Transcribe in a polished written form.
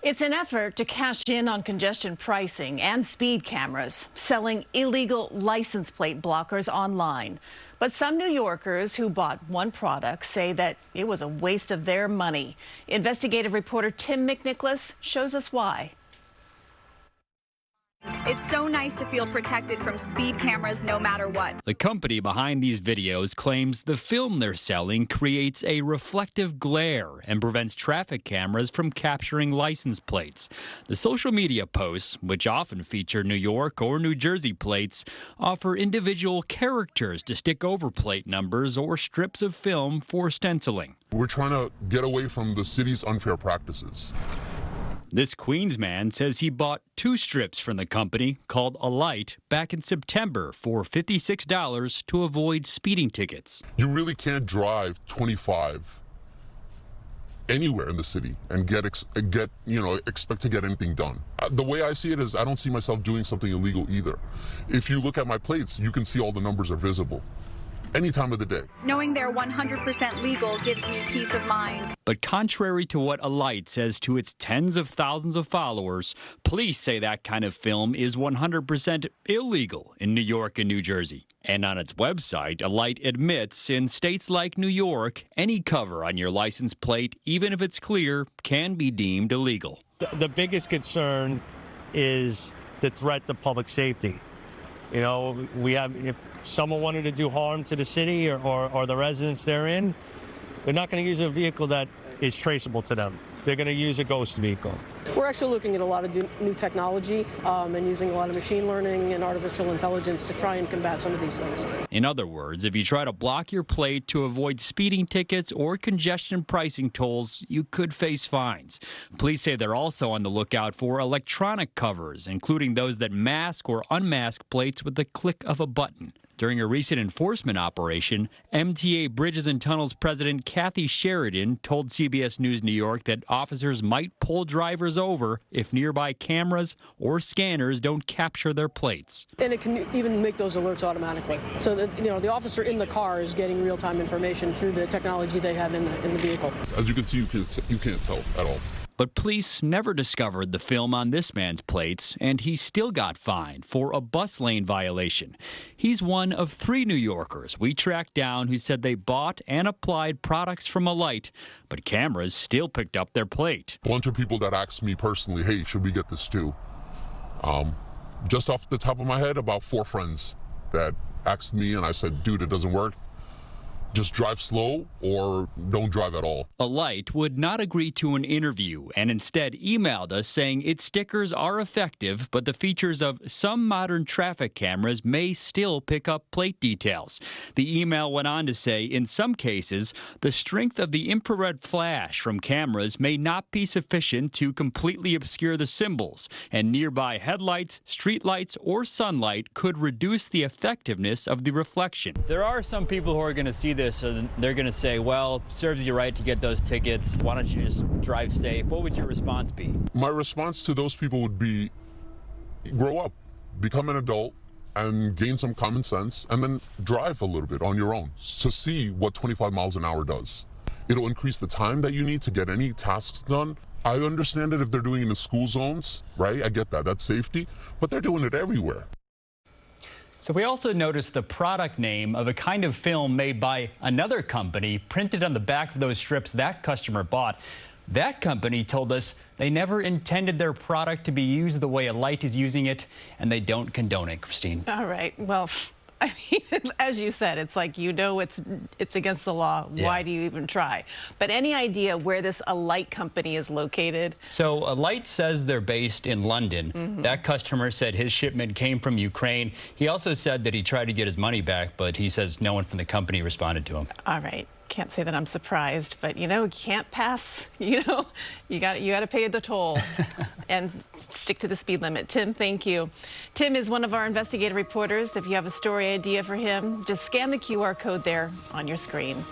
It's an effort to cash in on congestion pricing and speed cameras, selling illegal license plate blockers online. But some New Yorkers who bought one product say that it was a waste of their money. Investigative reporter Tim McNicholas shows us why. It's so nice to feel protected from speed cameras no matter what. The company behind these videos claims the film they're selling creates a reflective glare and prevents traffic cameras from capturing license plates. The social media posts, which often feature New York or New Jersey plates, offer individual characters to stick over plate numbers or strips of film for stenciling. We're trying to get away from the city's unfair practices. This Queens man says he bought 2 strips from the company called Alight back in September for $56 to avoid speeding tickets. You really can't drive 25 anywhere in the city and expect to get anything done. The way I see it is I don't see myself doing something illegal either. If you look at my plates, you can see all the numbers are visible any time of the day. Knowing they're 100% legal gives me peace of mind. But contrary to what Alight says to its tens of thousands of followers, police say that kind of film is 100% illegal in New York and New Jersey. And on its website, Alight admits in states like New York, any cover on your license plate, even if it's clear, can be deemed illegal. The biggest concern is the threat to public safety. You know, if someone wanted to do harm to the city or the residents therein, they're not going to use a vehicle that is traceable to them. They're going to use a ghost vehicle. We're actually looking at a lot of new technology and using a lot of machine learning and artificial intelligence to try and combat some of these things. In other words, if you try to block your plate to avoid speeding tickets or congestion pricing tolls, you could face fines. Police say they're also on the lookout for electronic covers, including those that mask or unmask plates with the click of a button. During a recent enforcement operation, MTA Bridges and Tunnels President Kathy Sheridan told CBS News New York that officers might pull drivers over if nearby cameras or scanners don't capture their plates. And it can even make those alerts automatically. So that, the officer in the car is getting real-time information through the technology they have in the vehicle. As you can see, you can't tell at all. But police never discovered the film on this man's plates, and he still got fined for a bus lane violation. He's one of 3 New Yorkers we tracked down who said they bought and applied products from Alight, but cameras still picked up their plate. A bunch of people that asked me personally, hey, should we get this too? Just off the top of my head, about 4 friends that asked me, and I said, dude, it doesn't work. Just drive slow or don't drive at all. Alight would not agree to an interview and instead emailed us saying its stickers are effective, but the features of some modern traffic cameras may still pick up plate details. The email went on to say, in some cases, the strength of the infrared flash from cameras may not be sufficient to completely obscure the symbols, and nearby headlights, streetlights, or sunlight could reduce the effectiveness of the reflection. There are some people who are going to see this, so they're going to say, well, serves you right to get those tickets. Why don't you just drive safe? What would your response be? My response to those people would be, grow up, become an adult, and gain some common sense, and then drive a little bit on your own to see what 25 miles an hour does. It'll increase the time that you need to get any tasks done. I understand it if they're doing it in school zones, right? I get that. That's safety. But they're doing it everywhere. So we also noticed the product name of a kind of film made by another company printed on the back of those strips that customer bought. That company told us they never intended their product to be used the way Alight is using it, and they don't condone it, Christine. All right. Well, I mean, as you said, it's like, it's against the law. Yeah. Why do you even try? But any idea where this Alight company is located? So Alight says they're based in London. That customer said his shipment came from Ukraine. He also said that he tried to get his money back, but he says no one from the company responded to him. All right. Can't say that I'm surprised, but you can't pass. You got to pay the toll and stick to the speed limit. Tim, thank you. Tim is one of our investigative reporters. If you have a story idea for him, just scan the QR code there on your screen.